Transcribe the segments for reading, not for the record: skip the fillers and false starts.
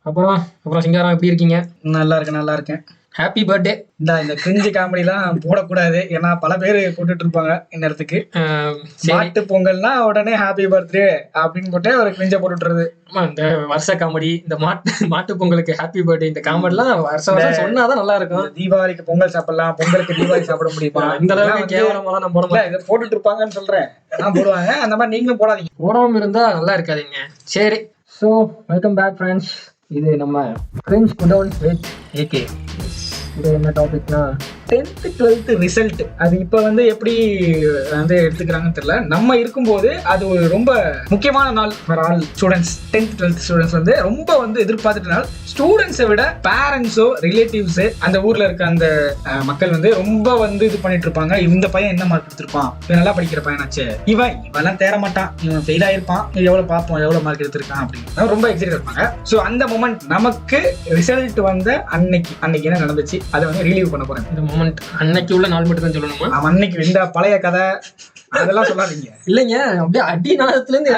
அப்புறம் சிங்காரம் எப்படி இருக்கீங்க? நல்லா இருக்கேன். Happy birthday. இந்த கிரிஞ்சு காமெடிலாம் போடக்கூடாது. ஏன்னா பல பேர் போட்டுட்டு இருப்பாங்க இந்நேரத்துக்கு. மாட்டு பொங்கல்னா உடனே ஹாப்பி பர்த்டே அப்படின்னு போட்டு ஒரு கிரிஞ்ச போட்டுட்டுறது. ஆமா, இந்த வருஷ காமெடி, இந்த மாட்டு பொங்கலுக்கு ஹாப்பி பர்த்டே, இந்த காமெடிலாம் வருஷம் சொன்னாதான் நல்லா இருக்கும். தீபாவளிக்கு பொங்கல் சாப்பிடலாம், பொங்கலுக்கு தீபாவளி சாப்பிட முடியுமா? இந்த அளவுக்கு கேவலமாலாம் நம்ம போட இதை போட்டுட்டு இருப்பாங்கன்னு சொல்றேன். போடுவாங்க. அந்த மாதிரி நீங்களும் போடாதீங்க. போடாம இருந்தா நல்லா இருக்காதீங்க. சரி, ஸோ வெல்கம் பேக் ஃப்ரெண்ட்ஸ். இது நம்ம கிரிஞ்ச் குடவுன்ஸ் வித் ஏகே. இது என்ன டாபிக்னா 10th 12th ரிசல்ட். அது இப்போ எப்படி எடுத்துக்கிறாங்கன்னு தெரியல. நம்ம இருக்கும்போது அது ஒரு ரொம்ப முக்கியமான நாள் for all students. 10th 12th students ரொம்ப எதிர்பார்த்துட்ட நாள். ஸ்டூடெண்ட்ஸை விட பேரண்ட்ஸோ ரிலேட்டிவ்ஸ் அந்த ஊர்ல இருக்க அந்த மக்கள் ரொம்ப இது பண்ணிட்டு இருப்பாங்க. இந்த பையன் என்ன மார்க் எடுத்திருப்பான், இவன் நல்லா படிக்கிற பையனாச்சு, இவெல்லாம் தேர மாட்டான், இவன் ஃபெயில் ஆயிருப்பான், எவ்வளவு பார்ப்போம் எவ்வளவு மார்க் எடுத்திருக்கான் அப்படின்னு ரொம்ப எக்ஸைட்டட் இருப்பாங்க. ஸோ அந்த மொமெண்ட் நமக்கு ரிசல்ட் வந்த அன்னைக்கு என்ன நடந்துச்சு அதை ரிலீவ் பண்ண போறேன். இந்த மொமெண்ட் அன்னைக்கு உள்ள நாள் மட்டும் தான் சொல்லணுமா? அன்னைக்கு இந்த பழைய கதை அதெல்லாம் சொல்லாதீங்க. இல்லைங்க, அப்படியே அடி நாளத்துல இருந்து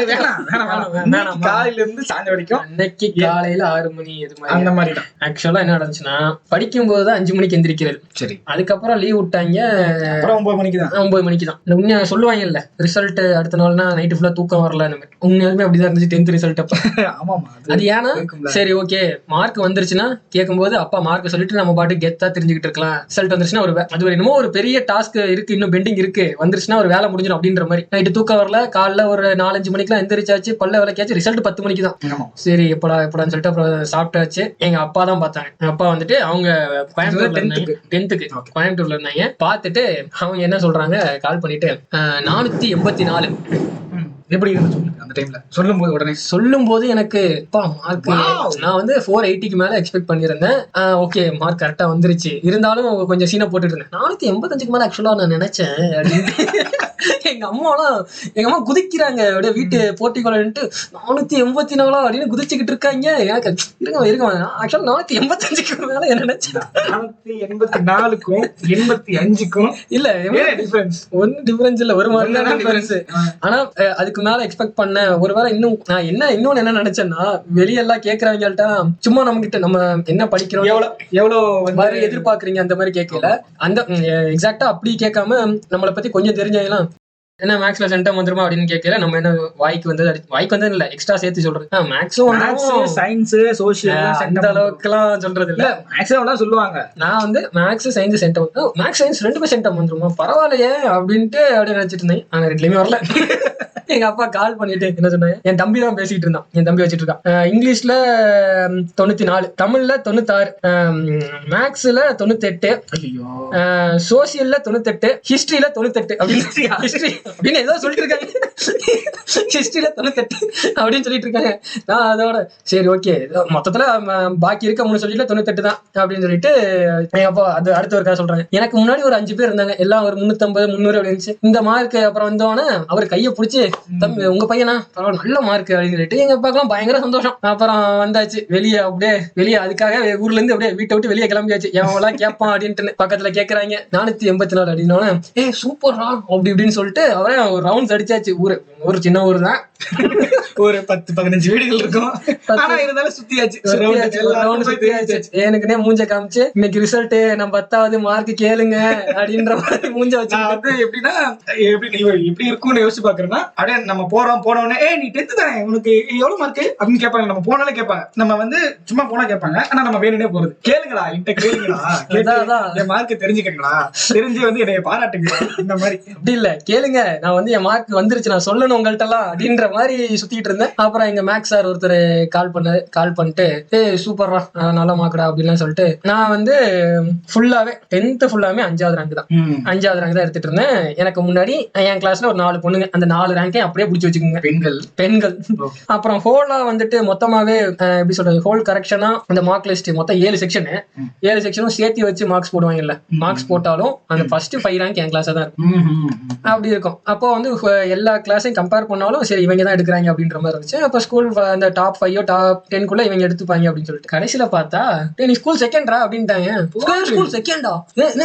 காலையில இருந்து சாயந்தரம் வரைக்கும். அன்னைக்கு காலையில 6 மணி அந்த மாதிரி தான். ஆக்சுவலா என்ன நடந்துச்சுன்னா, படிக்கும் போதுதான் 5 மணிக்கு எந்திரிக்கிறது. சரி, அதுக்கப்புறம் லீவ் விட்டாங்க. 9 மணிக்கு தான். இந்த உண்மையா சொல்லுவாங்கல்ல, ரிசல்ட் அடுத்த நாள்னா நைட்டு ஃபுல்லா தூக்கம் வரல. உண்மையாலுமே அப்படிதான் இருந்துச்சு 10th ரிசல்ட் அப்ப. ஆமாமா, அது ஏன்னா சரி ஓகே மார்க் வந்துருச்சுன்னா கேட்கும்போது அப்பா மார்க் சொல்லிட்டு நம்ம பாட்டு கெத்தா தெரிஞ்சுக்கிட்டு இருக்கலாம். ரிசல்ட் வந்துருச்சுன்னா அது என்னமோ ஒரு பெரிய டாஸ்க் இருக்கு, இன்னும் பெண்டிங் இருக்கு, வந்துருச்சுன்னா ஒரு வேலை முடிஞ்சிடும் அப்படின்ற மாதிரி. நைட்டு தூக்கம் வரல, காலைல ஒரு 4-5 மணிக்கெல்லாம் எந்திரிச்சாச்சு, பல்ல விளக்கியாச்சு. ரிசல்ட் 10 மணிக்கு தான். சரி எப்படான்னு சொல்லிட்டு அப்புறம் சாப்பிட்டாச்சு. எங்க அப்பா தான் பார்த்தாங்க. எங்க அப்பா அவங்க கோயம்புத்தூர்ல 10th இருந்தாங்க. பார்த்துட்டு அவங்க என்ன சொல்றாங்க, கால் பண்ணிட்டு 484 எப்படி இருந்து சொல்லுங்க. அந்த டைம்ல சொல்லும் போது எனக்கு மார்க் நான் 480க்கு மேல எக்ஸ்பெக்ட் பண்ணிருந்தேன். ஓகே மார்க் கரெக்டா வந்துருச்சு. இருந்தாலும் கொஞ்சம் சீனை போட்டுட்டு இருந்தேன். 485க்கு மேல ஆக்சுவலா நான் நினைச்சேன் அப்படின்னு. எங்க அம்மா குதிக்கிறாங்க அப்படியே வீட்டு போட்டிக்குள்ளன்ட்டு. 484 அப்படின்னு குதிச்சுக்கிட்டு இருக்காங்க. எனக்கு இருங்க ஆக்சுவலா 485க்கு மேல என்ன நினைச்சேன். 484க்கும் 85க்கும் இல்ல ஒன்னும் டிஃபரன்ஸ் இல்ல, ஒரு மாதிரி தான் டிஃபரன்ஸ். ஆனா அதுக்கு மேல எக்ஸ்பெக்ட் பண்ண. ஒருவேளை நான் இன்னொன்னு என்ன நினைச்சேன்னா, வெளியெல்லாம் கேக்குறவங்கள்ட்ட சும்மா நம்ம கிட்ட நம்ம என்ன படிக்கிறோம், எவ்வளவு எதிர்பார்க்கறீங்க அந்த மாதிரி கேட்கல. அந்த எக்ஸாக்டா அப்படி கேட்காம நம்மளை பத்தி கொஞ்சம் தெரிஞ்சவங்கலாம் என்ன மேக்ஸ்ல சென்டம் வந்துருமா அப்படின்னு கேட்கல. நம்ம என்ன வாய்க்கு வந்து இல்ல, எக்ஸ்ட்ரா சேர்த்து சொல்றது. மேக்ஸும் சயின்ஸ் சோசியல் அந்த அளவுக்கு எல்லாம் சொல்றது இல்ல. மேக்ஸிமம் சொல்லுவாங்க. நான் maths science centum, maths science 2 centum வந்துருமா, பரவாயில்லையே அப்படின்ட்டு அப்படி நினைச்சிட்டு இருந்தேன். ஆனா 2லயுமே வரல. எங்க அப்பா கால் பண்ணிட்டு என்ன சொன்னாங்க, என் தம்பி தான் பேசிட்டு இருந்தான். என் தம்பி வச்சிட்டு இருக்கான். இங்கிலீஷ்ல 94, தமிழ்ல 96, மேக்ஸ்ல 98, சோசியல்ல 98, ஹிஸ்டரியில 98 அப்படின்னு ஏதோ சொல்லிட்டு இருக்காங்க. ஹிஸ்டரியில 98 அப்படின்னு சொல்லிட்டு இருக்காங்க. நான் அதோட சரி ஓகே மொத்தத்துல பாக்கி இருக்க 3 சப்ஜெக்ட்ல 98 தான் அப்படின்னு சொல்லிட்டு எங்க அப்பா அது அடுத்த ஒரு கதை சொல்றாங்க. எனக்கு முன்னாடி ஒரு 5 பேர் இருந்தாங்க, எல்லாம் ஒரு 350 300 அப்படின்னு. இந்த மார்க் அப்புறம் வந்தோடனே அவர் கையை பிடிச்சி, தம்பி உங்க பையனா பரவாயில்ல நல்ல மார்க் அப்படின்னு சொல்லிட்டு எங்க அப்பாக்கெல்லாம் பயங்கர சந்தோஷம். அப்புறம் வந்தாச்சு வெளியே அதுக்காக ஊர்ல இருந்து அப்படியே வீட்டை விட்டு வெளியே கிளம்பியாச்சு. எவெல்லாம் கேட்பான் அப்படின்ட்டு பக்கத்துல கேட்கறாங்க. 484 அப்படின்னா சூப்பர்ரா அப்படி இப்படின்னு சொல்லிட்டு அவரே ஒரு ரவுண்ட்ஸ் அடிச்சாச்சு. ஒரு சின்ன ஊர் தான், ஒரு 10-15 வீடுகள் இருக்கும். சுத்தியாச்சு. எனக்குனே மூஞ்ச காமிச்சு இன்னைக்கு ரிசல்ட் நம்ம 10வது மார்க் கேளுங்க அப்படின்ற மாதிரி மூஞ்ச வச்சு. எப்படின்னா எப்படி இருக்கும்னு யோசிச்சு பாக்குறேன்னா, அப்படியே நம்ம போனோடனே நீ 10th தானே உனக்கு எவ்வளவு மார்க் அப்படின்னு கேட்பாங்க. நம்ம போனாலே கேட்பாங்க. நம்ம சும்மா போனா கேட்பாங்க. ஆனா நம்ம வேணும்னே போறது. கேளுங்களா என் மார்க் தெரிஞ்சுக்கீங்களா, தெரிஞ்சு என்னைய பாராட்டுங்க. இந்த மாதிரி அப்படி இல்ல, கேளுங்க நான் என் மார்க் வந்துருச்சு நான் சொல்லணும் உங்கள்ட்ட எல்லாம் அப்படின்ற மாதிரி சுத்திட்டு இருந்தேன். அப்புறம் எங்க மேக்ஸ் சார் ஒருத்தர் கால் பண்ணிட்டு சூப்பர்ரா நல்ல மார்க்கடா அப்படின்னு சொல்லிட்டு நான் ஃபுல்லாவே 10th ஃபுல்லாவே 5வது ரேங்க் தான். 5வது ரேங்க் தான் எடுத்துட்டு இருந்தேன். எனக்கு முன்னாடி என் கிளாஸ்ல ஒரு 4 பொண்ணுங்க. அந்த 4 ரேங்கையும் அப்படியே பிடிச்சி வச்சுக்கோங்க, பெண்கள். அப்புறம் ஹோலா மொத்தமாவே எப்படி சொல்றது, ஹோல் கரெக்ஷனா இந்த மார்க் லிஸ்ட் மொத்தம் 7 செக்ஷனும் சேர்த்து வச்சு மார்க்ஸ் போடுவாங்கல்ல. மார்க்ஸ் போட்டாலும் அந்த ஃபர்ஸ்ட் 5 ரேங்க் என் கிளாஸ் தான் இருக்கும். அப்படி இருக்கும். அப்போ எல்லா கிளாஸையும் கம்பேர் பண்ணாலும் சரி இவங்க தான் எடுக்கிறாங்க அப்படின்ற மாதிரி இருந்துச்சு. அப்போ ஸ்கூல் அந்த டாப் 5 டாப் 10 இவங்க எடுத்துப்பாங்க அப்படின்னு சொல்லிட்டு கடைசியில பார்த்தா நீ ஸ்கூல் செகண்டா அப்படின்ட்டாங்க. ஸ்கூல் செகண்டா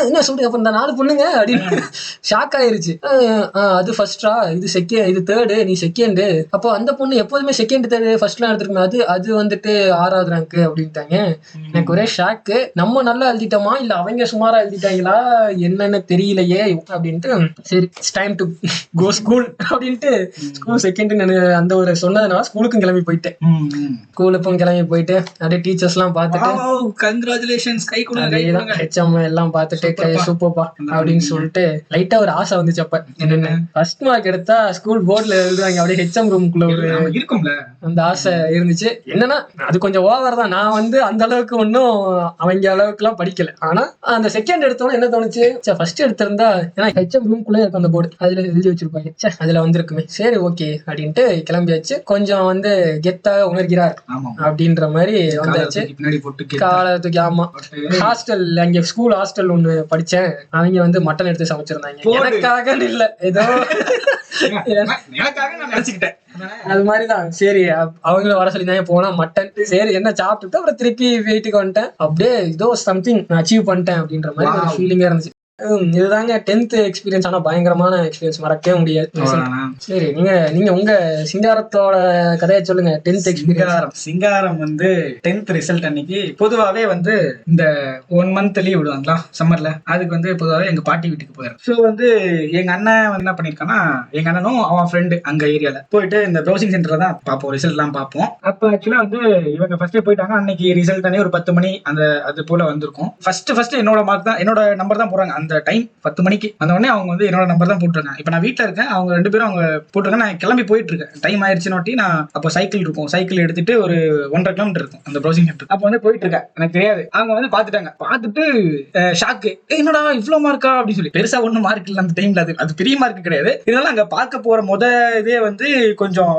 என்ன சொல்றீங்க? அப்ப இந்த 4 பொண்ணுங்க அப்படின்னு ஷாக் ஆயிருச்சு. அது ஃபர்ஸ்டா, இது செகண்ட், இது தேர்டு, நீ செகண்டு. அப்போ அந்த பொண்ணு எப்போதுமே செகண்ட் தேர்டு ஃபர்ஸ்ட்லாம் எடுத்துருக்கணும், அது வந்துட்டு 6வது ரேங்க் அப்படின்ட்டாங்க. எனக்கு ஒரே ஷாக்கு. நம்ம நல்லா எழுதிட்டோமா இல்ல அவங்க சுமாரா எழுதிட்டாங்களா என்னன்னு தெரியலையே அப்படின்ட்டு சரி டைம் டு கோ ஸ்கூல் அப்படின்ட்டு ஸ்கூல் செகண்ட் அந்த ஒரு சொன்னதுனால ஸ்கூலுக்கும் கிளம்பி போயிட்டேன். ஸ்கூலுக்கும் கிளம்பி போயிட்டு அப்படியே டீச்சர்ஸ் எல்லாம் பார்த்துட்டு கங்க்ராச்சுலேஷன்ஸ் கை ஹெச்எம் எல்லாம் பார்த்துட்டு சூப்பர்ப்பா அப்படின்னு சொல்லிட்டு லைட்டா ஒரு ஆசை வந்துச்சு. அப்ப என்னன்னு ஃபர்ஸ்ட் மார்க் எடுத்தா ஸ்கூல் போர்ட்ல எழுதுவாங்க அப்படியே ஹெச்எம் ரூம்குள்ள ஒரு இருக்கும்ல அந்த ஆசை இருந்துச்சு. என்னன்னா அது கொஞ்சம் ஓவர் தான். நான் வந்து அந்த அளவுக்கு ஒன்னும் அவங்க அளவுக்கு எல்லாம் படிக்கல. ஆனா அந்த செகண்ட் எடுத்தோன்னு என்ன தோணுச்சு, ஃபர்ஸ்ட் எடுத்திருந்தா ஏன்னா ஹெச்எம் ரூம்குள்ளே இருக்கும் அந்த போர்டு, அதுல எழுதி வச்சிருப்பாங்க, அதுல வந்திருக்குமே சரி ஓகே அப்படின்ட்டு கிளம்பியாச்சு. கொஞ்சம் வந்து கெத்தாக உணர்கிறார் அப்படின்ற மாதிரி வந்தாச்சு. காலத்துக்கு ஆமா ஹாஸ்டல், அங்க ஸ்கூல் ஹாஸ்டல் ஒண்ணு படிச்சேன். அவங்க வந்து மட்டன் எடுத்து சமைச்சிருந்தாங்க. எனக்காக இல்ல ஏதோ நினைச்சுக்கிட்டேன் அது மாதிரிதான். சரி அவங்கள வர சொல்லி தான் போனா மட்டன் சரி என்ன சாப்பிட்டுட்டு அப்புறம் திருப்பி வீட்டுக்கு வந்துட்டேன். அப்படியே ஏதோ சம்திங் அச்சீவ் பண்ணிட்டேன் அப்படின்ற மாதிரி ஒரு ஃபீலிங்கா இருந்துச்சு. இதுதாங்க 10th எக்ஸ்பீரியன்ஸ். ஆனா பயங்கரமான எக்ஸ்பீரியன்ஸ், மறக்கவே முடியாது. சரி நீங்க உங்க சிங்காரத்தோட கதையை சொல்லுங்க. 10th experience. சிங்காரம் வந்து 10th ரிசல்ட் அன்னைக்கு பொதுவாவே வந்து இந்த 1 month லீவ் விடுவாங்களா சம்மர்ல, அதுக்கு வந்து பொதுவாவே எங்க பாட்டி வீட்டுக்கு போயிடும். ஸோ வந்து எங்க அண்ணன் வந்து என்ன பண்ணிருக்கான்னா, எங்க அண்ணனும் அவன் ஃப்ரெண்டு அங்க ஏரியால போயிட்டு இந்த ப்ரௌசிங் சென்டர்ல தான் பார்ப்போம், ரிசல்ட் எல்லாம் பார்ப்போம். அப்ப ஆக்சுவலா வந்து இவங்க ஃபர்ஸ்டே போயிட்டாங்க. அன்னைக்கு ரிசல்ட் அன்னே ஒரு 10 மணி அந்த அது போல வந்திருக்கும். ஃபர்ஸ்ட் என்னோட மார்க் தான், என்னோட நம்பர் தான் போடுறாங்க. அந்த டைம் 10 மணிக்கு வந்த உடனே அவங்க வந்து என்னோட நம்பர் தான் போட்டுருக்காங்க. இப்ப நான் வீட்டுல இருக்கேன், அவங்க 2 பேரும் அவங்க போட்டுருக்காங்க. நான் கிளம்பி போயிட்டு இருக்கேன். டைம் ஆயிடுச்சுன்னு நான் அப்போ சைக்கிள் இருக்கும், சைக்கிள் எடுத்துட்டு ஒரு 1.5 கிலோமீட்டர் இருக்கும் அந்த ப்ரௌசிங் சென்டர். அப்போ வந்து போயிட்டு இருக்கேன், எனக்கு தெரியாது. அவங்க வந்து பாத்துட்டாங்க, பார்த்துட்டு ஷாக்கு, என்னடா இவ்வளவு மார்க்கா அப்படின்னு சொல்லி. பெருசா ஒன்னும் மார்க் இல்லை அந்த டைம்ல, அது பெரிய மார்க் கிடையாது. இதனால அங்க பார்க்க போற இதே வந்து கொஞ்சம்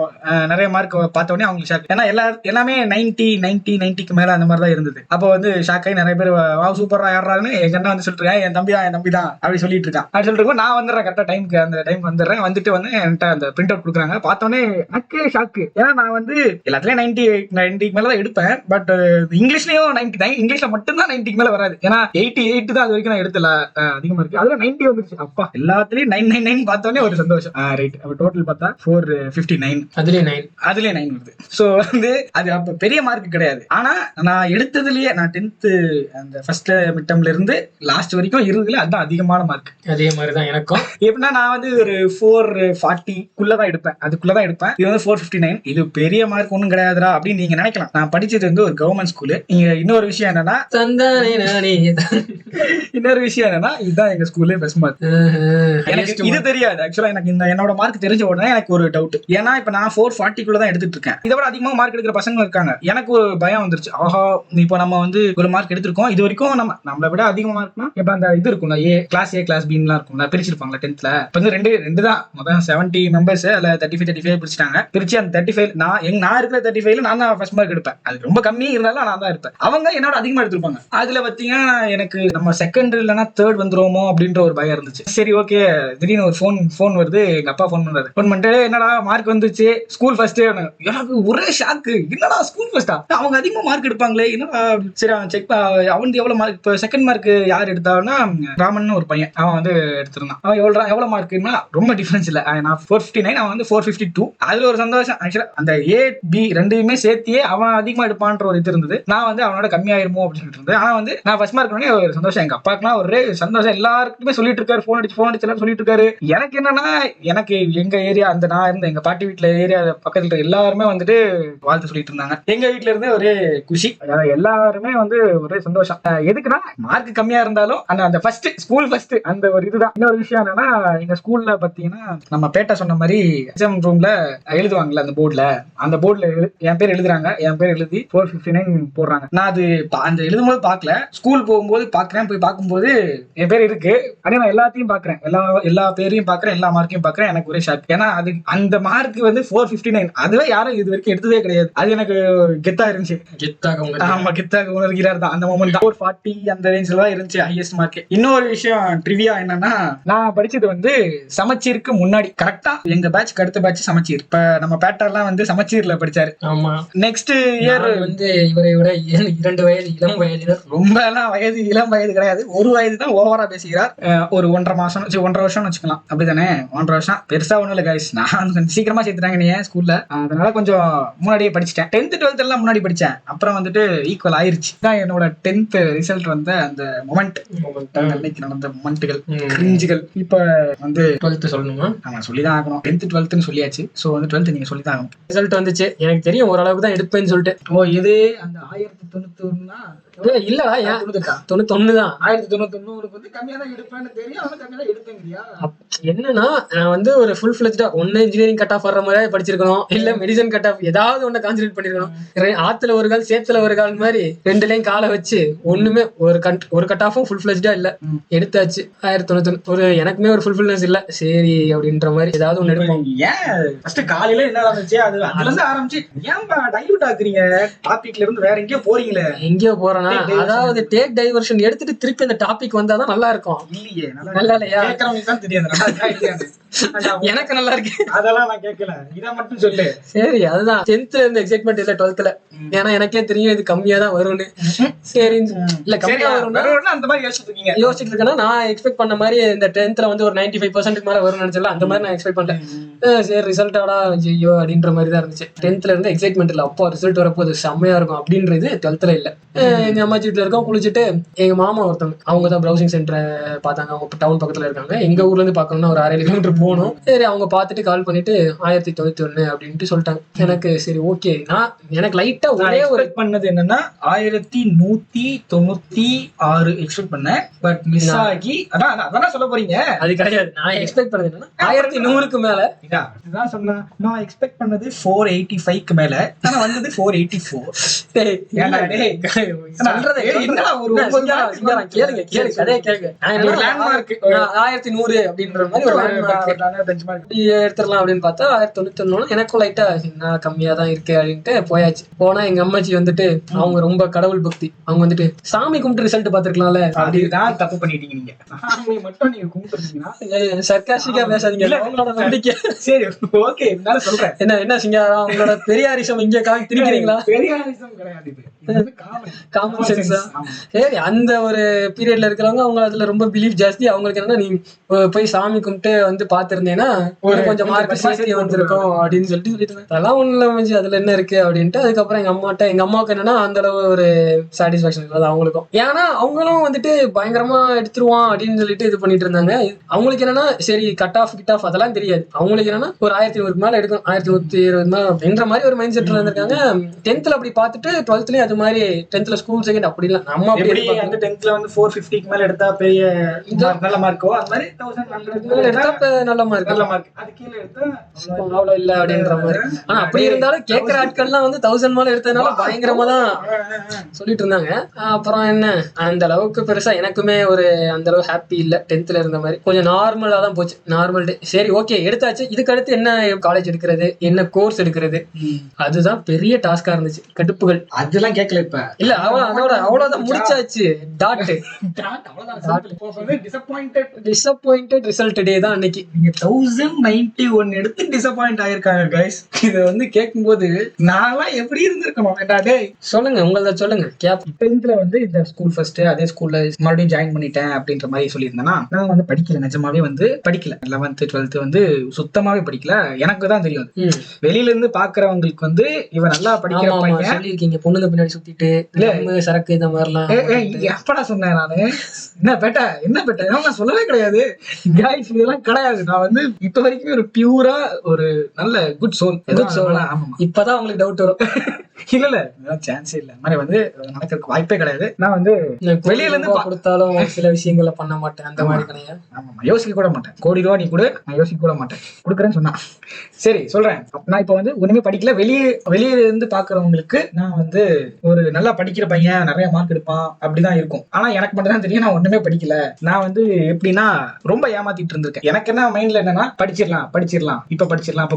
நிறைய மார்க் பார்த்த உடனே அவங்களுக்கு ஷாக். ஏன்னா எல்லாமே 90க்கு மேல அந்த மாதிரி தான் இருந்தது. அப்போ வந்து ஷாக் ஆகி நிறைய பேர் சூப்பரா யாரான்னு எங்க அண்ணா வந்து சொல்லிட்டு என் தம்பி தான் அப்படி சொல்லிட்டு இருக்கான். அப்படி சொல்லிட்டு நான் வந்துடுறேன் கரெக்டா டைமுக்கு, அந்த டைம் வந்துடுறேன். வந்துட்டு வந்து என்கிட்ட அந்த பிரிண்ட் அவுட் கொடுக்குறாங்க. பார்த்தோன்னே எனக்கு ஷாக்கு. ஏன்னா நான் வந்து எல்லாத்துலயும் 90 மேலதான் எடுப்பேன். பட் இங்கிலீஷ்லயும் 90, இங்கிலீஷ்ல மட்டும்தான் 90க்கு மேல வராது. ஏன்னா 88 தான் அது வரைக்கும் நான் எடுத்துல அதிகமா இருக்கு. அதுல 90 வந்துருச்சு. அப்பா எல்லாத்துலயும் 999 பார்த்தோன்னே ஒரு சந்தோஷம். ரைட், அப்ப டோட்டல் பார்த்தா 459, அதுலயே 9 வருது. சோ வந்து அது அப்ப பெரிய மார்க் கிடையாது. ஆனா நான் எடுத்ததுலயே நான் 10th அந்த ஃபர்ஸ்ட் மிட் டர்ம்ல இருந்து லாஸ்ட் வரைக்கும் இருந்ததுல அதுதான் அதிகமான மார்க். அதே மாதிரிதான் எனக்கும். எப்படின்னா நான் வந்து ஒரு 440 எடுப்பேன், அதுக்குள்ளதான் எடுப்பேன். இது வந்து 459. இது பெரிய மார்க் ஒன்றும் கிடையாதுடா அப்படின்னு நீங்க நினைக்கலாம். நான் படிச்சது வந்து ஒரு கவர்மெண்ட் ஸ்கூலு. இங்க இன்னொரு விஷயம் என்னன்னா இதுதான் எங்க ஸ்கூல்ல பெஸ்ட் மார்க். எனக்கு இது தெரியாது ஆக்சுவலா. எனக்கு என்னோட மார்க் தெரிஞ்ச உடனே எனக்கு ஒரு டவுட். ஏன்னா இப்ப நான் 440 தான் எடுத்துட்டு இருக்கேன். இதை விட அதிகமா மார்க் எடுக்கிற பசங்க இருக்காங்க. எனக்கு ஒரு பயம் வந்துருச்சு. ஆஹா, இப்போ நம்ம வந்து ஒரு மார்க் எடுத்திருக்கோம், இது வரைக்கும் நம்மளை விட அதிக மார்க்னா இப்ப அந்த இது இருக்கும்ல, கிளாஸ் ஏ கிளாஸ் பி இருக்கும்ல, பிரிச்சிருப்பாங்களா 10th. இப்ப வந்து ரெண்டு தான் மொத்தம் 70 மெம்பர்ஸ். அதுல 35 பிரிச்சுட்டாங்க. பிரிச்சு அந்த 35 நான் இருக்கிற 35 நான் தான் ஃபர்ஸ்ட் மார்க் எடுப்பேன். அது ரொம்ப கம்மி இருந்தாலும் நான் தான் இருப்பேன். அவங்க என்னோட அதிகமா எடுத்திருப்பாங்க. அதுல பாத்தீங்கன்னா எனக்கு நம்ம செகண்ட் இல்லைன்னா தேர்ட் வந்துருவோமோ அப்படின்ற ஒரு பயம் இருந்துச்சு. சரி ஓகே, திடீர்னு ஒரு ஃபோன் வருது. எங்க அப்பா ஃபோன் பண்ணிட்டு என்னடா மார்க் வந்துச்சு, ஸ்கூல் ஃபர்ஸ்ட். எனக்கு ஒரே ஷாக்கு, என்னடா ஸ்கூல் ஃபர்ஸ்டா, அவங்க அதிகமா மார்க் எடுப்பாங்களே என்னடா. சரி அவன் செக், அவன் எவ்வளவு மார்க், இப்போ செகண்ட் மார்க் யார் எடுத்தான்னா ராமன் ஒரு பையன், அவன் வந்து எடுத்திருந்தான். அவன் எவ்வளவு மார்க்குன்னா ரொம்ப டிஃபரன்ஸ் இல்ல. நான் 459, அவன் வந்து 452. அதுல ஒரு சந்தோஷம். ஆக்சுவலா அந்த A B ரெண்டுமே சேர்த்தியே அவன் அதிகமா எடுப்பான்ற ஒரு இது இருந்தது. நான் வந்து அவனோட கம்மியாயிருமோ அப்படின்னு இருந்தது. ஆனா வந்து நான் ஃபர்ஸ்ட் மார்க் பண்ணி ஒரு சந்தோஷம். எங்க அப்பாக்குலாம் ஒரே சந்தோஷம். எல்லாருக்குமே சொல்லிட்டு இருக்காரு, போன் அடிச்சு எல்லாம் சொல்லிட்டு இருக்காரு. எனக்கு என்னன்னா, எனக்கு எங்க ஏரியா அந்த நான் இருந்த எங்க பாட்டி வீட்டுல ஏரியா பக்கத்துல எல்லாருமே வந்துட்டு வாழ்த்து சொல்லிட்டு இருந்தாங்க. எங்க வீட்டுல இருந்தே ஒரே குஷி, எல்லாருமே வந்து ஒரே சந்தோஷம். எதுக்குன்னா மார்க் கம்மியா இருந்தாலும் அந்த ஃபர்ஸ்ட் ஸ்கூல் ஃபர்ஸ்ட் அந்த ஒரு இதுதான். இன்னொரு விஷயம் என்னன்னா, எங்க ஸ்கூல்ல பாத்தீங்கன்னா நம்ம பேட்டா சொன்ன மாதிரி எக்ஸாம் ரூம்ல எழுதுவாங்கல்ல, அந்த போர்டுல என் பேர் எழுதுறாங்க. என் பேர் எழுதி 459 போடுறாங்க. நான் அது அந்த எழுதும்போது பாக்கல, ஸ்கூல் போகும்போது பாக்குறேன். போய் பார்க்கும்போது என் பேர் இருக்கு. அதே நான் எல்லாத்தையும் பாக்குறேன், எல்லா பேரையும் பாக்குறேன், எல்லா மார்க்கையும் பாக்குறேன். எனக்கு ஒரே ஷாக். ஏன்னா அது அந்த மார்க் வந்து 459. அதுவே யாரும் இது வரைக்கும் எடுத்ததே கிடையாது. அது எனக்கு கெத்தா இருந்துச்சு. கெத்தாக உணர்கிறார் தான் அந்த மொமெண்ட் தான். 440 அந்த ரேஞ்சில தான் இருந்துச்சு ஹையஸ்ட் மார்க். இன்னொரு இன்னொரு விஷயம் ட்ரிவியா என்னன்னா, நான் படிச்சது வந்து சமச்சீருக்கு முன்னாடி, கரெக்டா எங்க பேட்ச்க்கு அடுத்த பேட்ச் சமச்சீர். இப்ப நம்ம பேட்டர்லாம் வந்து சமச்சீர்ல படிச்சாரு. ஆமா, நெக்ஸ்ட் இயர் வந்து இவரை விட 2 வயது இளம் வயதினர். ரொம்ப எல்லாம் வயது இளம் வயது கிடையாது, ஒரு வயது தான் ஓவரா பேசுகிறார். ஒரு 1.5 மாசம் 1.5 வருஷம்னு வச்சுக்கலாம், அப்படித்தானே? 1.5 வருஷம் பெருசா ஒண்ணும் இல்ல கைஸ். நான் கொஞ்சம் சீக்கிரமா சேர்த்துட்டாங்க நீ ஸ்கூல்ல, அதனால கொஞ்சம் முன்னாடியே படிச்சுட்டேன். 10th 12th எல்லாம் முன்னாடி படிச்சேன், அப்புறம் வந்துட்டு ஈக்குவல் ஆயிருச்சு. தான் என்னோட 10th ரிசல்ட் வந்த அந்த மொமெண்ட், அன்னைக்கு நடந்த மொமெண்ட்டுகள், கிரிஞ்சுகள். இப்ப வந்து 12th சொல்லணுமா? நம்ம சொல்லிதான் ஆகணும். 10th 12th சொல்லியாச்சு. சோ வந்து 12th நீங்க சொல்லிதான் ஆகணும். ரிசல்ட் வந்துச்சு, எனக்கு தெரியும் ஓரளவுக்கு தான் எடுப்பேன்னு சொல்லிட்டு. ஓ, இது அந்த 1091 இல்லடா, 91 தான். 1091 உனக்கு வந்து கம்மியா தான் எடுப்பேன்னு தெரியும், ஆனா கம்மியா தான் எடுப்பேங்கறியா? என்னன்னா, நான் வந்து ஒரு ஃபுல் ஃபிளெஜ்டா ஒன்னு இன்ஜினியரிங் கட் ஆஃப் வர்ற மாதிரி படிச்சிருக்கணும், இல்ல மெடிசன் கட் ஆஃப் ஏதாவது ஒண்ணு கான்சென்ட்ரேட் பண்ணிருக்கணும். ஆத்துல ஒரு கால் சேத்துல ஒரு கால் மாதிரி ரெண்டுலயும் காலை வச்சு ஒண்ணுமே ஒரு கட் ஆஃபும் ஃபுல் ஃபிளெஜ்டா இல்ல. எடுத்தாச்சு 1091. ஒரு எனக்குமே ஒரு ஃபுல்ஃபில்னஸ் இல்ல, சரி அப்படின்ற மாதிரி ஏதாவது ஒண்ணு எடுப்போம். ஏன் ஃபர்ஸ்ட் காலையில என்ன நடந்துச்சு அதுல இருந்து ஆரம்பிச்சு ஏன்பா டைவர்ட் ஆக்குறீங்க டாபிக்ல இருந்து வேற எங்கேயோ போறீங்களே? எங்கேயோ போறேன்னா, அதாவது டேக் டைவர்ஷன் எடுத்துட்டு திருப்பி அந்த டாபிக் வந்தாதான் நல்லா இருக்கும். இல்லையே, நல்லா இல்லையா? கேக்குறவங்களுக்கு தான் தெரியாது. எனக்கு நல்லா இருக்கு, அதெல்லாம் நான் கேட்கல, இத மட்டும் சொல்லு. சரி, அதுதான் 10th இருந்து எக்ஸைட்மெண்ட் இல்ல 12th. ஏன்னா எனக்கே தெரியும் இது கம்மியா தான் வரும்னு. சரி, இல்ல கம்மியா வரும்னா அந்த மாதிரி யோசிச்சுட்டு இருக்கேன்னா, நான் எக்ஸ்பெக்ட் பண்ண மாதிரி இந்த 10th வந்து ஒரு 95% மேல வரும்னு நினைச்சல, அந்த மாதிரி நான் எக்ஸ்பெக்ட் பண்ணேன். சரி, ரிசல்ட்டாடா ஐயோ அப்படின்ற மாதிரி தான் இருந்துச்சு. 10th இருந்து எக்ஸைட்மெண்ட் இல்ல, அப்போ ரிசல்ட் வரப்போது செம்மையா இருக்கும் அப்படின்றது 12th இல்ல. எங்க அம்மாச்சி வீட்டுல இருக்கோம், குளிச்சுட்டு எங்க மாமா ஒருத்தவங்க, அவங்க தான் ப்ரௌசிங் சென்டரை பார்த்தாங்க. அவங்க டவுன் பக்கத்துல இருக்காங்க. எங்க ஊர்ல இருந்து பாக்கணும்னா ஒரு 6 கிலோமீட்டர் போகணும். சரி, அவங்க பார்த்துட்டு கால் பண்ணிட்டு 1091 அப்படின்ட்டு சொல்லிட்டாங்க. எனக்கு சரி ஓகே. எனக்கு லைட்டா ஒரே ஒரு பண்ணது என்னன்னா 1196 எக்ஸ்பெக்ட் பண்ணேன், பட் மிஸ் ஆகி அதான் சொல்ல போறீங்க. அது கிடையாது, நான் எக்ஸ்பெக்ட் பண்ணது என்னன்னா 1100க்கு மேல. இதான் சொன்னா, நான் எக்ஸ்பெக்ட் பண்ணது 485க்கு மேல, ஆனா வந்தது 484. சொல்றதை கேளுங்க, கதையை கேளுங்க. 1100 அப்படின்ற மாதிரி ஒரு எடுத்துடலாம் அப்படின்னு பார்த்தா 1091. எனக்கும் லைட்டா என்ன கம்மியா தான் இருக்கு அப்படின்ட்டு போயாச்சு. போனா எங்க அம்மாச்சி வந்துட்டு, அவங்க ரொம்ப கடவுள் பக்தி, அவங்க வந்துட்டு சாமி கும்பிட்டு ரிசல்ட் பாத்துருக்கலாம்ல. அப்படிதான் தப்பு பண்ணிட்டீங்க நீங்க. சாமி மட்டும் நீங்க கும்பிட்டுருக்கீங்கன்னா சர்க்காஸ்டிக்கா பேசாதீங்க, அவங்களோட நம்பிக்கை. சரி ஓகே, நான் சொல்றேன். என்ன சிங்காரம், அவங்களோட பெரியாரிசம் இங்க திணிக்கிறீங்களா? பெரியாரிசம் கிடையாது, காமன் சென்ஸா? சரி, அந்த ஒரு பீரியட்ல இருக்கிறவங்க அவங்க அதுல ரொம்ப பிலீஃப் ஜாஸ்தி. அவங்களுக்கு என்னன்னா, நீ போய் சாமி கும்பிட்டு வந்து பாத்துருந்தேன்னா ஒரு கொஞ்சம் மார்க் சேர்த்து வந்திருக்கும் அப்படின்னு சொல்லிட்டு அதெல்லாம் ஒண்ணு இல்ல, அதுல என்ன இருக்கு அப்படின்ட்டு. அதுக்கப்புறம் எங்க அம்மாவுக்கு என்னன்னா அந்த அளவு ஒரு சாட்டிஸ்பாக்சன் இருக்காது அவங்களுக்கும். ஏன்னா அவங்களும் வந்துட்டு பயங்கரமா எடுத்துருவான் அப்படின்னு சொல்லிட்டு இது பண்ணிட்டு இருந்தாங்க. அவங்களுக்கு என்னன்னா சரி கட் ஆஃப் அதெல்லாம் தெரியாது. அவங்களுக்கு என்னன்னா ஒரு 1100 மேல எடுக்கும், 1120 மேல அப்படின்ற மாதிரி ஒரு மைண்ட் செட்ல இருந்திருக்காங்க. 10th அப்படி பார்த்துட்டு 12th அது மாதிரி 10th ஸ்கூல் செகண்ட் அப்படி இல்ல. நம்ம அப்படி 10th வந்து 450க்கு மேல எடுத்தா பெரிய நல்ல மார்க்கோ, அது மாதிரி 1100 எடுத்தா நல்ல மார்க், அது கீழ எடுத்தா அவ்வளவு இல்ல அப்படின்ற மாதிரி. ஆனா அப்படி இருந்தாலும் கேட்கிற ஆட்கள்லாம் வந்து 1000 மேல எடுத்ததுனால பயங்கரமா தான் சொல்லிட்டு இருந்தாங்க. அப்புறம் என்ன, அந்த அளவுக்கு பெருசா எனக்குமே ஒரு அந்த அளவு ஹாப்பி இல்ல. 10th இருந்த மாதிரி கொஞ்சம் நார்மலா தான் போச்சு, நார்மல் டே. சரி ஓகே, எடுத்தாச்சு. இதுக்கு அடுத்து என்ன காலேஜ் எடுக்கிறது, என்ன கோர்ஸ் எடுக்கிறது, அதுதான் பெரிய டாஸ்கா இருந்துச்சு. கடுப்புகள் அதெல்லாம் கேட்கல. இப்ப இல்ல, அவ்வளவுதான் முடிச்சாச்சு. டிசப்பாயிண்டட் ரிசல்ட் டே தான் அன்னைக்கு. நீங்க 1091 எடுத்து டிசப்பாயிண்ட் ஆயிருக்காங்க கைஸ். இத வந்து கேட்கும்போது நான்லாம் எப்படி இருந்திருக்கணும்? சொல்லுங்க, உங்களத சொல்லுங்க. 10th வந்து இந்த ஸ்கூல் ஃபர்ஸ்ட், அதே ஸ்கூல்ல மறுபடியும் ஜாயின் பண்ணிட்டேன் அப்படின்ற மாதிரி சொல்லியிருந்தேன்னா, நான் வந்து படிக்கல, நிஜமாவே வந்து படிக்கல. 11th 12th வந்து சுத்தமாவே படிக்கல. எனக்கு தான் தெரியும், வெளியில இருந்து பாக்குறவங்களுக்கு வந்து இவன் நல்லா படிக்கிற பையன் சொல்லிருக்கீங்க, பொண்ணுங்க பின்னாடி சுத்திட்டு சரக்கு இந்த மாதிரிலாம். எப்படா சொன்னேன் நானு? என்ன பேட்ட நான் சொல்லவே கிடையாது கைஸ், இதெல்லாம் கிடையாது. நான் வந்து இப்ப வரைக்கும் ஒரு பியூரா ஒரு நல்ல குட் சோல். இப்பதான் உங்களுக்கு டவுட் வரும். இல்ல சான்ஸே இல்ல, மாதிரி வந்து நடக்கிறதுக்கு வாய்ப்பே கிடையாது. நான் வந்து வெளியில இருந்து கொடுத்தாலும் சில விஷயங்களை பண்ண மாட்டேன், அந்த மாதிரி கிடையாது. ஆமா, யோசிக்க கூட மாட்டேன். கோடி ரூபா நீ கூட நான் யோசிக்க கூட மாட்டேன், கொடுக்குறேன்னு சொன்னா. சரி சொல்றேன், நான் இப்ப வந்து ஒண்ணுமே படிக்கல. வெளியில இருந்து பாக்குறவங்களுக்கு நான் வந்து ஒரு நல்லா படிக்கிற பையன், நிறைய மார்க் எடுப்பான் அப்படிதான் இருக்கும். ஆனா எனக்கு மட்டும் தான் தெரியும் நான் ஒண்ணுமே படிக்கல. நான் வந்து எப்படின்னா ரொம்ப ஏமாத்திட்டு இருந்திருக்கேன். எனக்கு என்ன மைண்ட்ல என்னன்னா படிச்சிடலாம் இப்ப படிச்சிடலாம்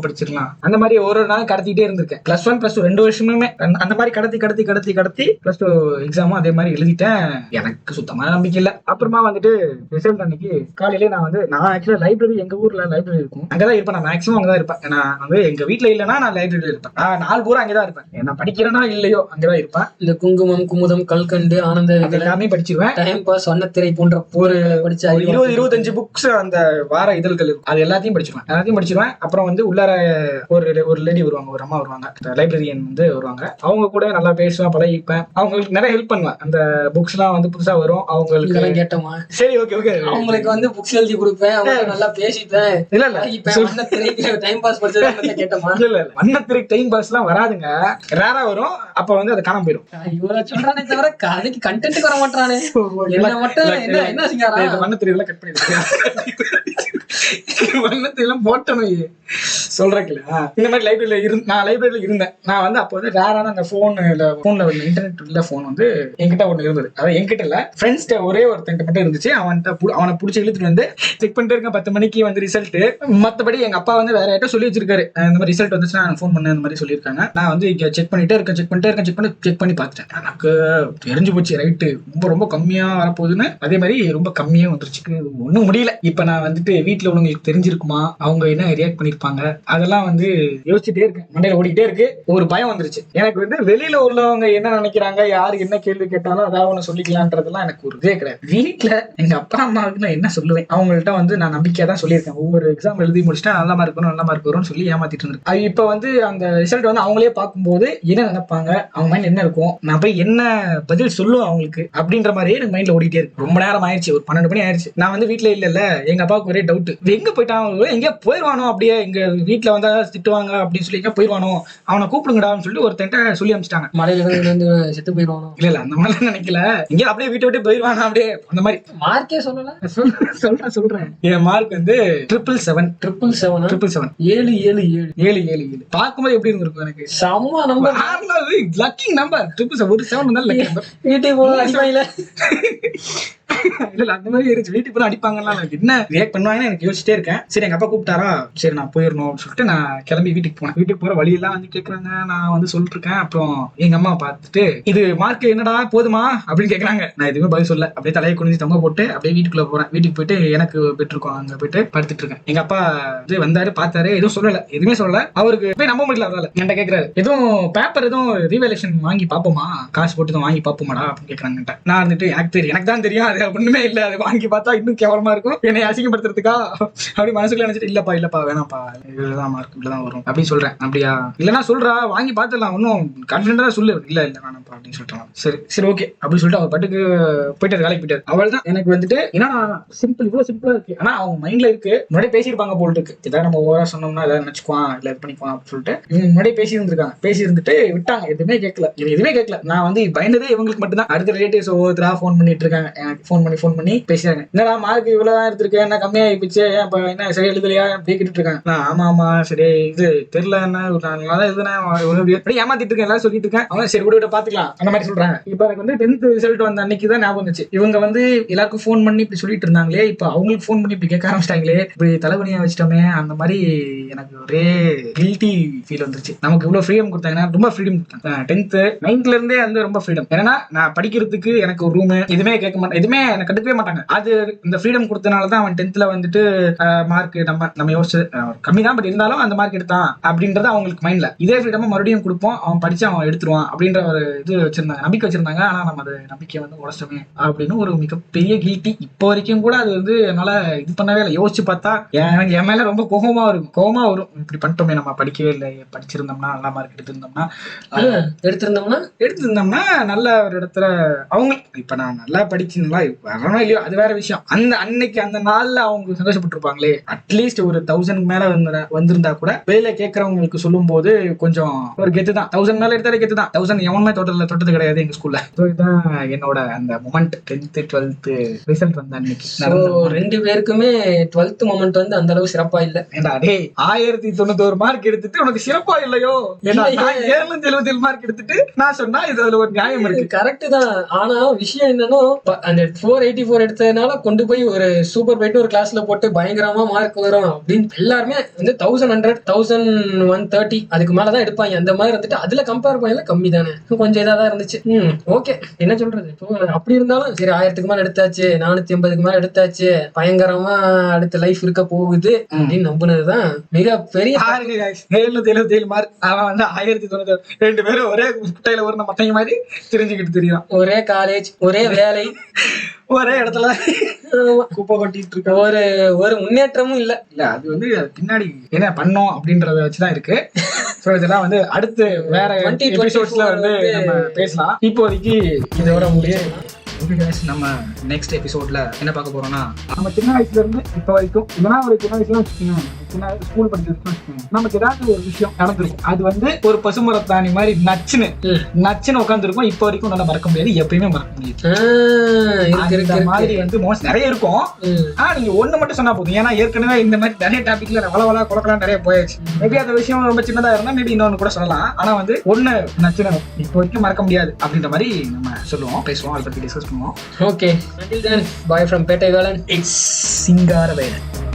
அந்த மாதிரி ஒரு நாள் கடத்திட்டே இருந்திருக்கேன். +1 +2 2 வருஷமுமே அந்த மாதிரி கடத்தி +2 எக்ஸாமும் அதே மாதிரி எழுதிட்டேன். எனக்கு சுத்தமான நம்பிக்கை இல்ல. அப்புறமா வந்துட்டு ரிசல்ட் அன்னைக்கு காலையிலே நான் ஆக்சுவலா லைப்ரரி, எங்க ஊர்ல லைப்ரரி இருக்கும், அங்கதான் இருப்பேன். நான் மேக்ஸிமம் அங்கதான் இருப்பேன். நான் வந்து எங்க வீட்டுல இல்லைன்னா நான் லைப்ரரியில இருப்பேன். நாள் பூரா அங்கதான் இருப்பேன். நான் படிக்கிறேன்னா இல்லையோ அங்கதான் இருப்பேன். இந்த குங்குமம், குமுதம், கல்கண்டு, ஆனந்த எல்லாமே படிச்சிருவேன். டைம் பாஸ், வண்ணத்திரை போன்ற ஒரு படிச்ச 20-25 புக்ஸ் அந்த வார இதழ்கள் இருக்கும், அது எல்லாத்தையும் படிச்சிருவேன். அப்புறம் வந்து உள்ளார ஒரு லேடி வருவாங்க, ஒரு அம்மா வருவாங்க, லைப்ரரியன் வந்து வருவாங்க. அவங்க கூட நல்லா பேசுவேன், பழகிப்பேன். அவங்களுக்கு நிறைய ஹெல்ப் பண்ணுவேன். அந்த புக்ஸ் எல்லாம் வந்து புதுசா வரும், அவங்களுக்கு கேட்டோமா, சரி ஓகே அவங்களுக்கு வந்து புக்ஸ் எழுதி கொடுப்பேன், அவங்க நல்லா பேசிப்பேன். இல்ல டைம் பாஸ் படிச்சது கேட்டோமா? இல்ல வண்ணத்திரைக்கு டைம் பாஸ் எல்லாம் வராதுங்க, ரேரா வரும். அப்ப வந்து அது காணாம போயிடும். இவரை சொல்றானே தவிர கதைக்கு கண்டென்ட் வர மாட்டானே. என்ன சிங்காரா வண்ணத்திரையில கட் பண்ணி வண்ணத்திரையெல்லாம் போட்டணும் சொல்றேன். இந்த மாதிரி லைப்ரரியில இருந்தேன். நான் வந்து அப்போ வந்து ரேரான அந்த போன்ல இன்டர்நெட் இல்ல போன் வந்து என்கிட்ட ஒண்ணு இருந்தது. அதாவது என்கிட்ட இல்ல, ஃப்ரெண்ட்ஸ்ட ஒரே ஒருத்தன் மட்டும் இருந்துச்சு. அவனை பிடிச்சி இழுத்துட்டு வந்து செக் பண்ணிட்டு இருக்கேன். 10 மணிக்கு வந்து ரிசல்ட். மத்தபடி எங்க அப்பா வந்து வேற யார்ட்ட சொல்லி வச்சிருக்காரு, இந்த மாதிரி ரிசல்ட் வந்துச்சுன்னா நான் ஃபோன் பண்ண, இந்த மாதிரி சொல்லியிருக்காங்க. நான் வந்து இங்க செக் பண்ணிட்டே இருக்கேன். செக் பண்ணி பார்த்துட்டேன். எனக்கு தெரிஞ்சு போச்சு, ரைட்டு ரொம்ப கம்மியா வரப்போகுதுன்னு. அதே மாதிரி ரொம்ப கம்மியா வந்துருச்சு. ஒன்னும் முடியல. இப்ப நான் வந்துட்டு வீட்டுல உள்ளவங்களுக்கு தெரிஞ்சிருக்குமா, அவங்க என்ன ரியாக்ட் பண்ணிருப்பாங்க, அதெல்லாம் வந்து யோசிச்சுட்டே இருக்கேன். மண்டையில ஓடிக்கிட்டே இருக்கு. ஒரு பயம் வந்துருச்சு எனக்கு வந்து, வெளியில உள்ளவங்க என்ன நினைக்கிறாங்க, யாரு என்ன கேள்வி கேட்டாலும் அதாவது ஒண்ணு சொல்லிக்கலான்றதெல்லாம் எனக்கு ஒரு இதே கிடையாது. வீட்டுல எங்க அப்பா அம்மாவுக்கு நான் என்ன சொல்லுவேன், அவங்கள்ட்ட வந்து நான் நம்பிக்கையா தான் சொல்லியிருக்கேன். ஒவ்வொரு எக்ஸாம் எழுதி முடிச்சுட்டா நல்ல மார்க் வரும்னு சொல்லி ஏமாத்திட்டு இருந்தேன். இப்ப வந்து அந்த ரிசல்ட் வந்து அவங்களே பார்க்கும்போது என்ன நினைப்பாங்க, அவங்க மைண்ட் என்ன இருக்கும், நான் போய் என்ன பதில் சொல்லுவேன் அவங்களுக்கு அப்படின்ற மாதிரியே எனக்கு மைண்ட்ல ஓடிட்டே இருக்கு. ரொம்ப நேரம் ஆயிடுச்சு, ஒரு 12 மணி ஆயிடுச்சு. நான் வந்து வீட்டுல இல்ல, எங்க அப்பாவுக்கு ஒரே டவுட், எங்க போயிட்டான், எங்கேயா போயிடுவானோ, அப்படியே எங்க வீட்டுல வந்தா திட்டுவாங்க அப்படின்னு சொல்லி எங்க போயிடுவானோ, அவனை கூப்பிடுங்கடான்னு சொல்லி ஒரு தென்ட்ட சொல்லி அனுப்பிச்சிட்டாங்க. மலையில செத்து போயிடுவானோ? இல்ல அந்த மாதிரி நினைக்கல, இங்க அப்படியே வீட்டை விட்டு போயிடுவானா, அப்படியே அந்த மாதிரி. மார்க்கே சொல்லல. சொல்றேன் என் மார்க் வந்து 777 பார்க்கும்போது எப்படி இருந்திருக்கும் எனக்கு, செம்ம நம்பர், லக்கி நம்பர். 777 ஒரு 7 வந்தாலும் லக்கி நம்பர். வீட்டுக்கு போக அடிப்பாயில இல்ல அந்த மாதிரி இருந்துச்சு. வீட்டுக்கு போய் அடிப்பாங்கன்னா என்ன ரியாக்ட் பண்ணுவாங்கன்னு எனக்கு யோசிச்சிட்டே இருக்கேன். சரி எங்க அப்பா கூப்பிட்டாரா, சரி நான் போயிடணும் அப்படின்னு சொல்லிட்டு நான் கிளம்பி வீட்டுக்கு போனேன். வீட்டுக்கு போற வழியெல்லாம் வந்து கேட்கறாங்க, நான் வந்து சொல்லிட்டு இருக்கேன். அப்புறம் எங்க அம்மா பார்த்துட்டு, இது மார்க் என்னடா போதுமா அப்படின்னு கேட்கறாங்க. நான் எதுவுமே பதில் சொல்ல, அப்படியே தலையை குனிஞ்சு தொங்க போட்டு அப்படியே வீட்டுக்குள்ள போறேன். வீட்டுக்கு போயிட்டு எனக்கு பெட் இருக்கும், அங்க போயிட்டு படுத்துட்டு இருக்கேன். எங்க அப்பா வந்தாரு, பார்த்தாரு, எதுவுமே சொல்லல. அவருக்கு போய் நம்ப முடியல. அவரால் என்கிட்ட கேட்கறாரு, எதுவும் பேப்பர் எதுவும் ரீவேலேஷன் வாங்கி பாப்போமா, காசு போட்டு எதுவும் வாங்கி பாப்போமாடா அப்படின்னு கேட்கறாங்க. நான் வந்துட்டு எனக்கு தான் தெரியும், அது ஒண்ணுமே இல்ல, அது வாங்கி பார்த்தா இன்னும் கேவலமா இருக்கும், என்னை அசிங்கப்படுத்துறதுக்கா அப்படி மனசுக்குள்ள நினைச்சிட்டு, இல்லப்பா வேணாப்பா, இதுதான் மார்க் இப்படிதான் வரும் அப்படின்னு சொல்றேன். அப்படியா, இல்லன்னா சொல்றா வாங்கி பாத்துடலாம், ஒன்னும் கான்பிடண்டா சொல்லு. இல்ல வேணாம்ப்பா அப்படின்னு சொல்லிட்டு, சரி ஓகே அப்படின்னு சொல்லிட்டு அவர் பாட்டுக்கு போயிட்டாரு, வேலைக்கு போயிட்டாரு. அவள் தான் எனக்கு வந்துட்டு ஏன்னா இவ்வளவு சிம்பிளா இருக்கு. ஆனா அவங்க மைண்ட்ல இருக்கு, முன்னாடி பேசியிருப்பாங்க போல் இருக்கு, இதான் நம்ம ஓவரா சொன்னோம்னா ஏதாவது நினைச்சுக்குவான், இல்ல இது பண்ணிக்குவான் அப்படின்னு சொல்லிட்டு இவங்க முன்னாடி பேசி இருந்துட்டு விட்டாங்க. எதுவுமே கேட்கல. நான் வந்து பயந்ததே இவங்களுக்கு மட்டும்தான். அடுத்த ரிலேட்டிவ்ஸ் ஒவ்வொருத்தரா ஃபோன் பண்ணிட்டு இருக்காங்க, எனக்கு ஃபோன் பண்ணி பேசுறாங்க. என்னடா மார்க் இவ்வளவுதான் எடுத்திருக்கேன், என்ன கம்மியா ஆயிடுச்சு, என்ன சரி எழுதலையா அப்படி கேட்டுட்டு இருக்காங்க. ஆமா சரி இது தெரியல, என்ன நல்லா எழுதுனேன் ஏமாத்திட்டு இருக்கேன், எல்லாரும் சொல்லிட்டு இருக்கேன். அவங்க சரி விட பாத்துக்கலாம் அந்த மாதிரி சொல்றாங்க. இப்ப எனக்கு வந்து 10th ரிசல்ட் வந்த அன்னைக்கு தான் ஞாபகம் வந்துச்சு, இவங்க வந்து எல்லாருக்கும் ஃபோன் பண்ணி இப்படி சொல்லிட்டு இருந்தாங்களே, இப்ப அவங்களுக்கு ஃபோன் பண்ணி இப்படி கேட்க ஆரம்பிச்சிட்டாங்களே, இப்படி தலைவலியா வச்சுட்டோமே, அந்த மாதிரி எனக்கு ஒரே கில்ட்டி ஃபீல் வந்துருச்சு. நமக்கு இவ்வளவு ஃப்ரீடம் கொடுத்தாங்கன்னா, ரொம்ப ஃப்ரீடம் கொடுத்தாங்க. 10th 9th இருந்தே வந்து ரொம்ப ஃப்ரீடம். ஏன்னா நான் படிக்கிறதுக்கு எனக்கு ஒரு ரூம் எதுவுமே கேட்க மாட்டேன், எதுவுமே எனக்கு கண்டுக்கவே மாட்டாங்க. அது இந்த ஃப்ரீடம் கொடுத்தனாலதான் அவன் 10th வந்துட்டு மார்க் நம்ம யோசிச்சு கம்மி தான், பட் இருந்தாலும் அந்த மார்க் எடுத்தான் அப்படின்றது அவங்களுக்கு மைண்ட்ல. இதே ஃப்ரீடமா மறுபடியும் கொடுப்போம், அவன் படிச்சு அவன் எடுத்துருவான் அப்படின்ற ஒரு இது வச்சிருந்தாங்க, நம்பிக்கை வச்சிருந்தாங்க. ஆனா நம்ம அது நம்பிக்கையை வந்து உடச்சிட்டோமே அப்படின்னு ஒரு மிகப்பெரிய கில்ட்டி. இப்போ வரைக்கும் கூட அது வந்து என்னால இது பண்ணவே இல்லை. யோசிச்சு பார்த்தா என் மேல ரொம்ப கோபமா வரும், இப்படி பண்ணிட்டோமே, நம்ம படிக்கவே இல்லை, படிச்சிருந்தோம்னா நல்ல மார்க் எடுத்திருந்தோம்னா நல்ல ஒரு இடத்துல அவங்க இப்ப நான் நல்லா படிச்சு நல்லா வரணும் இல்லையோ அது வேற விஷயம். அன்னைக்கு அந்த நாள்ல அவங்க சந்தோஷப்பட்டிருப்பாங்களே. அட்லீஸ்ட் ஒரு 1000 மேல வந்திருந்தா கூட வெளியில கேட்கறவங்களுக்கு சொல்லும் போது கொஞ்சம் ஒரு கெத்து தான். 1000 மேல எடுத்தாலே கெத்து தான். 1000 எவனுமே தொட்டது கிடையாது எங்க ஸ்கூல்ல. இதுதான் என்னோட அந்த மொமெண்ட். 10th 12th ரிசல்ட் வந்த அன்னைக்கு. ரெண்டு பேருக்குமே 12th மொமெண்ட் வந்து அந்த அளவு சிறப்பா இல்ல. ஏண்டா டேய் 1091 மார்க் எடுத்துட்டு உனக்கு சிறப்பா இல்லையோ, 777 மார்க் எடுத்துட்டு நான் சொன்னா இது அதுல ஒரு நியாயம் இருக்கு. கரெக்ட் தான். ஆனா விஷயம் என்னன்னா அந்த 484 எடுத்ததுனால கொண்டு போய் ஒரு சூப்பர் போயிட்டு ஒரு கிளாஸ்ல போட்டு பயங்கரமா மார்க் வரும் அப்படின்னு எல்லாருமே வந்து 1100 1130 அதுக்கு மேலதான் எடுப்பாங்க. அந்த மாதிரி இருந்துட்டு அதுல கம்பேர் பண்ணல கம்மி தானே, கொஞ்சம் இதாக தான் இருந்துச்சு. ஓகே என்ன சொல்றது. அப்படி இருந்தாலும் சரி 1000க்கு மேல எடுத்தாச்சு, 480க்கு மேல எடுத்தாச்சு, பயங்கரமா அடுத்த லைஃப் இருக்க போகுது அப்படின்னு நம்பினதுதான் மிக பெரிய 777 மார்க். அவன் வந்து 1090. 2 பேரும் ஒரே குட்டையில ஒரு மத்தங்க மாதிரி தெரிஞ்சுக்கிட்டு தெரியும். ஒரே காலேஜ், ஒரே வேலை, ஒரே இடத்துல குப்பை கொட்டிட்டு இருக்க. ஒரு முன்னேற்றமும் இல்ல. அது வந்து பின்னாடி என்ன பண்ணோம் அப்படின்றத வச்சுதான் இருக்கு. சோ இதெல்லாம் வந்து அடுத்து வேற 2024 வந்து நம்ம பேசலாம். இப்போதைக்கு இதோட முடியும். நம்ம நெக்ஸ்ட் எபிசோட்ல என்ன பார்க்க போறோம்னா, நம்ம சின்ன வயசுல இருந்து இப்ப வரைக்கும் இதெல்லாம் ஒரு சின்ன வயசுல வச்சுக்கோங்க, சின்ன ஸ்கூல் படிக்கிறதுக்கு வச்சுக்கோங்க, நமக்கு ஏதாவது ஒரு விஷயம் நடந்திருக்கும். அது வந்து ஒரு பசுமரத்தாணி மாதிரி நச்சுன்னு உட்காந்துருக்கும். இப்ப வரைக்கும் நல்லா மறக்க முடியாது, எப்பயுமே மறக்க முடியாது. இந்த மாதிரி வந்து மோஸ்ட் நிறைய இருக்கும். நீங்க ஒண்ணு மட்டும் சொன்னா போதும். ஏன்னா ஏற்கனவே இந்த மாதிரி நிறைய டாபிக்ல வளவலா குழக்கலாம் நிறைய போயாச்சு. மேபி அந்த விஷயம் ரொம்ப சின்னதா இருந்தா மேபி இன்னொன்னு கூட சொல்லலாம். ஆனா வந்து ஒண்ணு நச்சுன்னு இப்ப வரைக்கும் மறக்க முடியாது அப்படின்ற மாதிரி நம்ம சொல்லுவோம், பேசுவோம், அதை பத்தி டிஸ்கஸ் பண்ணுவோம். Okay, until then, bye from Pettai Velan. It's Singaravelan.